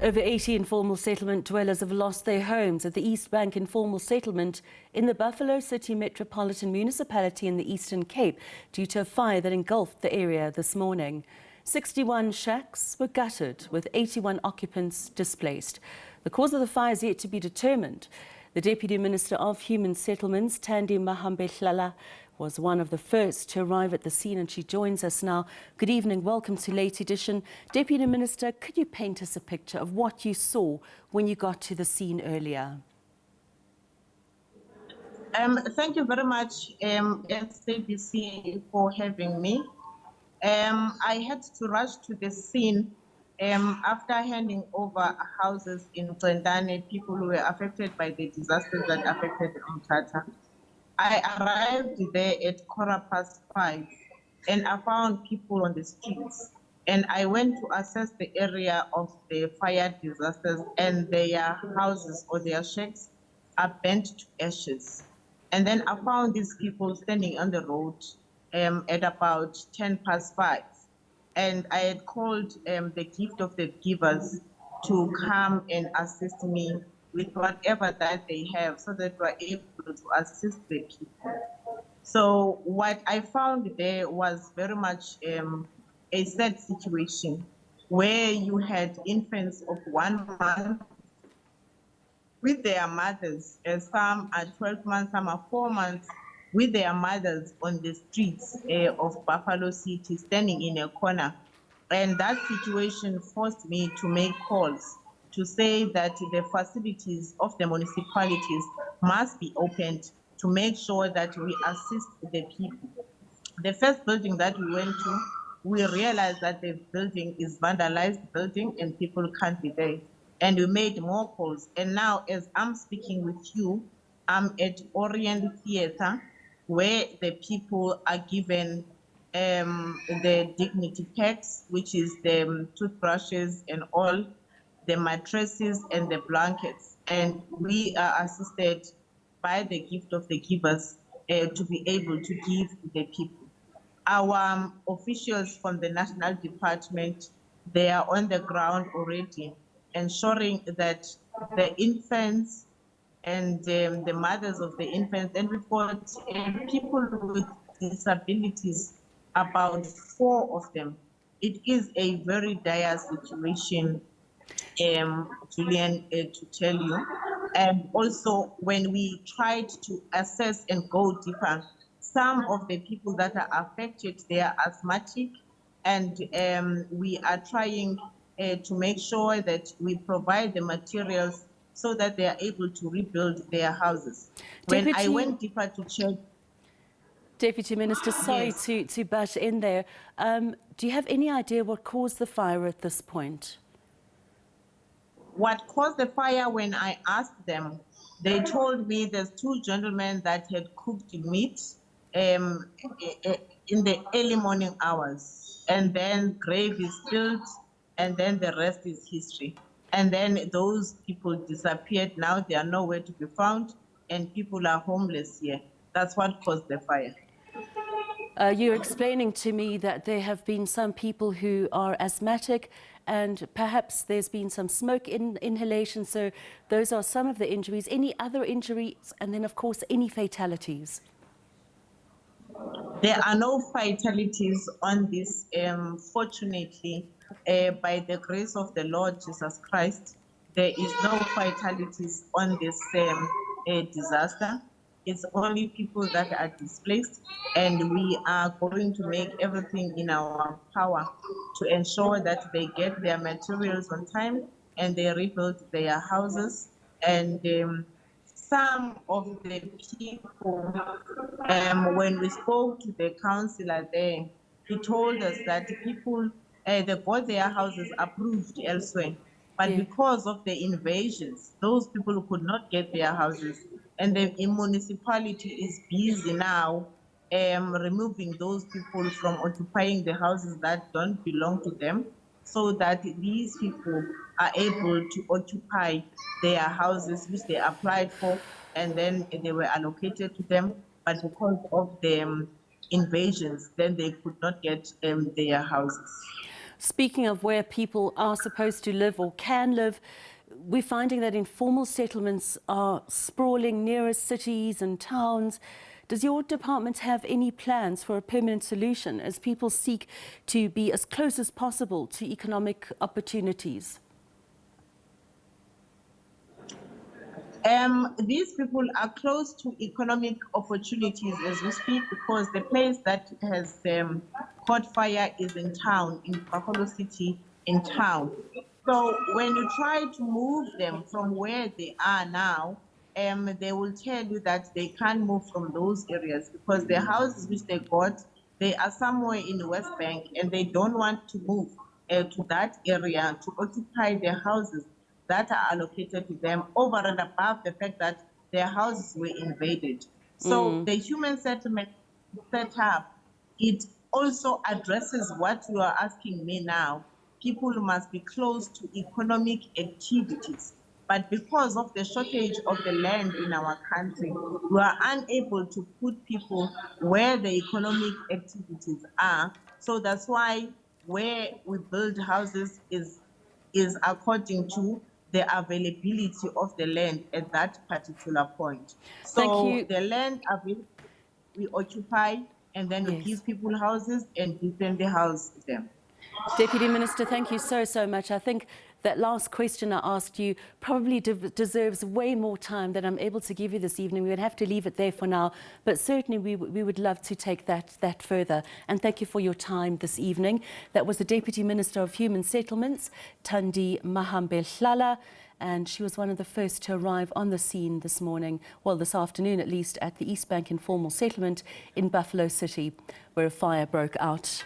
Over 80 informal settlement dwellers have lost their homes at the East Bank informal settlement in the Buffalo City Metropolitan Municipality in the Eastern Cape due to a fire that engulfed the area this morning. 61 shacks were gutted, with 81 occupants displaced. The cause of the fire is yet to be determined. The Deputy Minister of Human Settlements, Tandi Mahambehlala, was one of the first to arrive at the scene, and she joins us now. Good evening, welcome to Late Edition. Deputy Minister, could you paint us a picture of what you saw when you got to the scene earlier? Thank you very much, SABC, for having me. I had to rush to the scene after handing over houses in Tsendane, people who were affected by the disasters that affected Umtata. I arrived there at 5:15 and I found people on the streets, and I went to assess the area of the fire disasters, and their houses or their shacks are burnt to ashes. And then I found these people standing on the road at about 5:10. And I had called the gift of the givers to come and assist me with whatever that they have so that we're able to assist the people. So what I found there was very much a sad situation where you had infants of 1 month with their mothers, some are 12 months, some are 4 months, with their mothers on the streets of Buffalo City, standing in a corner. And that situation forced me to make calls to say that the facilities of the municipalities must be opened to make sure that we assist the people. The first building that we went to, we realized that the building is vandalized building and people can't be there. And we made more calls. And now, as I'm speaking with you, I'm at Orient Theatre, where the people are given the dignity packs, which is the toothbrushes and all, the mattresses and the blankets. And we are assisted by the gift of the givers to be able to give the people. Our officials from the National Department, they are on the ground already, ensuring that the infants and the mothers of the infants, and we've got people with disabilities, about 4 of them. It is a very dire situation, Julian, to tell you. And also, when we tried to assess and go deeper, some of the people that are affected, they are asthmatic, and we are trying to make sure that we provide the materials so that they are able to rebuild their houses. When I went deeper to check... Deputy Minister, sorry Yes. to butt in there. Do you have any idea what caused the fire at this point? What caused the fire, when I asked them, they told me there's 2 gentlemen that had cooked meat in the early morning hours, and then gravy spilled, and then the rest is history. And then those people disappeared. Now they are nowhere to be found, and people are homeless here. That's what caused the fire. You're explaining to me that there have been some people who are asthmatic, and perhaps there's been some smoke inhalation. So those are some of the injuries. Any other injuries? And then, of course, any fatalities? There are no fatalities on this, fortunately, by the grace of the Lord Jesus Christ. There is no fatalities on this disaster. It's only people that are displaced, and we are going to make everything in our power to ensure that they get their materials on time and they rebuild their houses. And some of the people, when we spoke to the councillor there, he told us that people, they got their houses approved elsewhere, but because of the invasions, those people could not get their houses, and the municipality is busy now removing those people from occupying the houses that don't belong to them, so that these people are able to occupy their houses which they applied for, and then they were allocated to them. But because of the invasions, then they could not get their houses. Speaking of where people are supposed to live or can live, we're finding that informal settlements are sprawling nearer cities and towns. Does your department have any plans for a permanent solution as people seek to be as close as possible to economic opportunities? These people are close to economic opportunities as we speak, because the place that has caught fire is in town, in Buffalo City, in town. So when you try to move them from where they are now, they will tell you that they can't move from those areas because the houses which they got, they are somewhere in the West Bank, and they don't want to move to that area to occupy their houses that are allocated to them, over and above the fact that their houses were invaded. So the human settlement set up, it also addresses what you are asking me now. People must be close to economic activities. But because of the shortage of the land in our country, we are unable to put people where the economic activities are. So that's why where we build houses is according to the availability of the land at that particular point. Thank So you. the land available, we occupy, and then we Yes. give people houses and differently house them. Deputy Minister, thank you so much. I think that last question I asked you probably deserves way more time than I'm able to give you this evening. We would have to leave it there for now, but certainly we would love to take that further. And thank you for your time this evening. That was the Deputy Minister of Human Settlements, Tandi Mahambehlala, and she was one of the first to arrive on the scene this morning, well, this afternoon at least, at the East Bank Informal Settlement in Buffalo City, where a fire broke out.